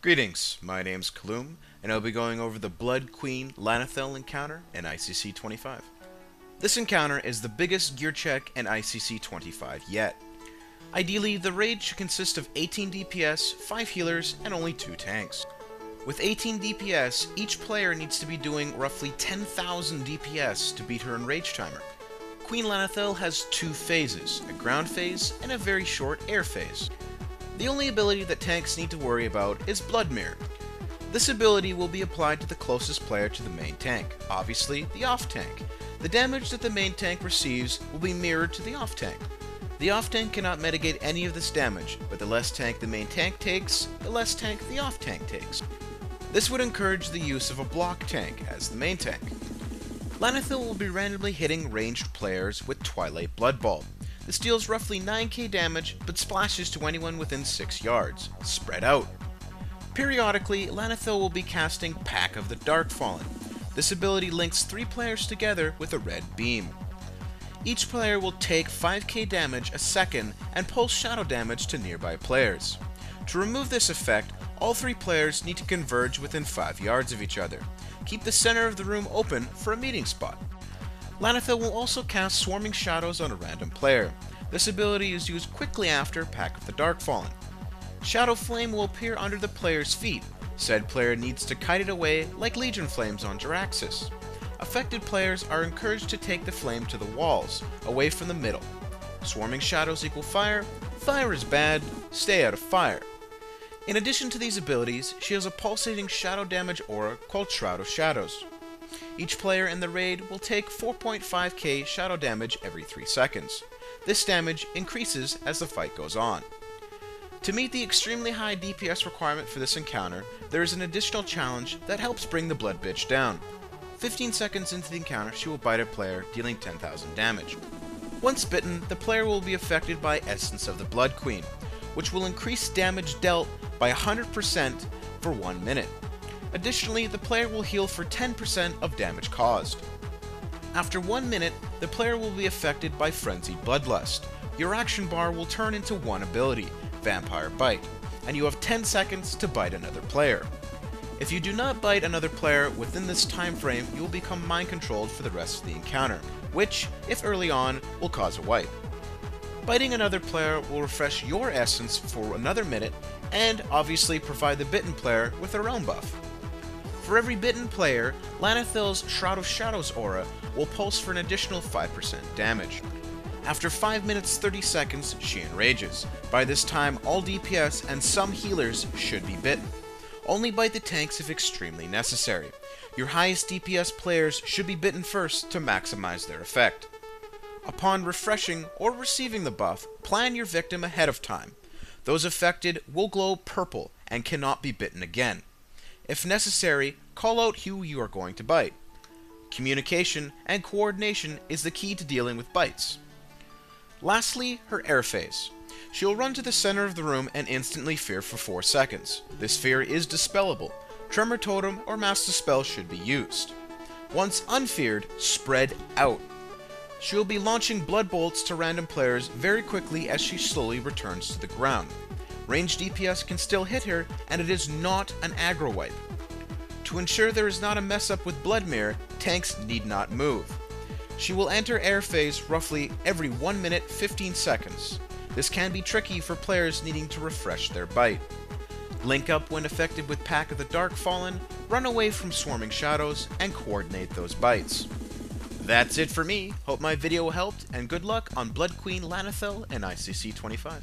Greetings, my name's Kaloom, and I'll be going over the Blood Queen Lana'thel encounter in ICC25. This encounter is the biggest gear check in ICC25 yet. Ideally, the raid should consist of 18 DPS, 5 healers, and only 2 tanks. With 18 DPS, each player needs to be doing roughly 10,000 DPS to beat her in Rage Timer. Queen Lana'thel has 2 phases, a ground phase and a very short air phase. The only ability that tanks need to worry about is Blood Mirror. This ability will be applied to the closest player to the main tank, obviously the off tank. The damage that the main tank receives will be mirrored to the off tank. The off tank cannot mitigate any of this damage, but the less tank the main tank takes, the less tank the off tank takes. This would encourage the use of a block tank as the main tank. Lana'thel will be randomly hitting ranged players with Twilight Blood Ball. This deals roughly 9k damage, but splashes to anyone within 6 yards, spread out. Periodically, Lana'thel will be casting Pack of the Darkfallen. This ability links 3 players together with a red beam. Each player will take 5k damage a second and pulse shadow damage to nearby players. To remove this effect, all 3 players need to converge within 5 yards of each other. Keep the center of the room open for a meeting spot. Lana'thel will also cast Swarming Shadows on a random player. This ability is used quickly after Pack of the Darkfallen. Shadow Flame will appear under the player's feet. Said player needs to kite it away like Legion Flames on Jiraxxus. Affected players are encouraged to take the flame to the walls, away from the middle. Swarming Shadows equal fire. Fire is bad, stay out of fire. In addition to these abilities, she has a pulsating shadow damage aura called Shroud of Shadows. Each player in the raid will take 4.5k shadow damage every 3 seconds. This damage increases as the fight goes on. To meet the extremely high DPS requirement for this encounter, there is an additional challenge that helps bring the Blood Bitch down. 15 seconds into the encounter, she will bite a player, dealing 10,000 damage. Once bitten, the player will be affected by Essence of the Blood Queen, which will increase damage dealt by 100% for 1 minute. Additionally, the player will heal for 10% of damage caused. After 1 minute, the player will be affected by Frenzied Bloodlust. Your action bar will turn into one ability, Vampire Bite, and you have 10 seconds to bite another player. If you do not bite another player within this time frame, you will become mind controlled for the rest of the encounter, which, if early on, will cause a wipe. Biting another player will refresh your essence for another minute, and obviously provide the bitten player with their own buff. For every bitten player, Lana'thel's Shroud of Shadows aura will pulse for an additional 5% damage. After 5 minutes 30 seconds, she enrages. By this time, all DPS and some healers should be bitten. Only bite the tanks if extremely necessary. Your highest DPS players should be bitten first to maximize their effect. Upon refreshing or receiving the buff, plan your victim ahead of time. Those affected will glow purple and cannot be bitten again. If necessary, call out who you are going to bite. Communication and coordination is the key to dealing with bites. Lastly, her air phase. She will run to the center of the room and instantly fear for 4 seconds. This fear is dispellable. Tremor Totem or Mass Dispel should be used. Once unfeared, spread out. She will be launching blood bolts to random players very quickly as she slowly returns to the ground. Ranged DPS can still hit her, and it is not an aggro wipe. To ensure there is not a mess up with Blood Mirror, tanks need not move. She will enter air phase roughly every 1 minute 15 seconds. This can be tricky for players needing to refresh their bite. Link up when affected with Pack of the Darkfallen, run away from Swarming Shadows, and coordinate those bites. That's it for me. Hope my video helped, and good luck on Blood Queen Lana'thel and ICC25.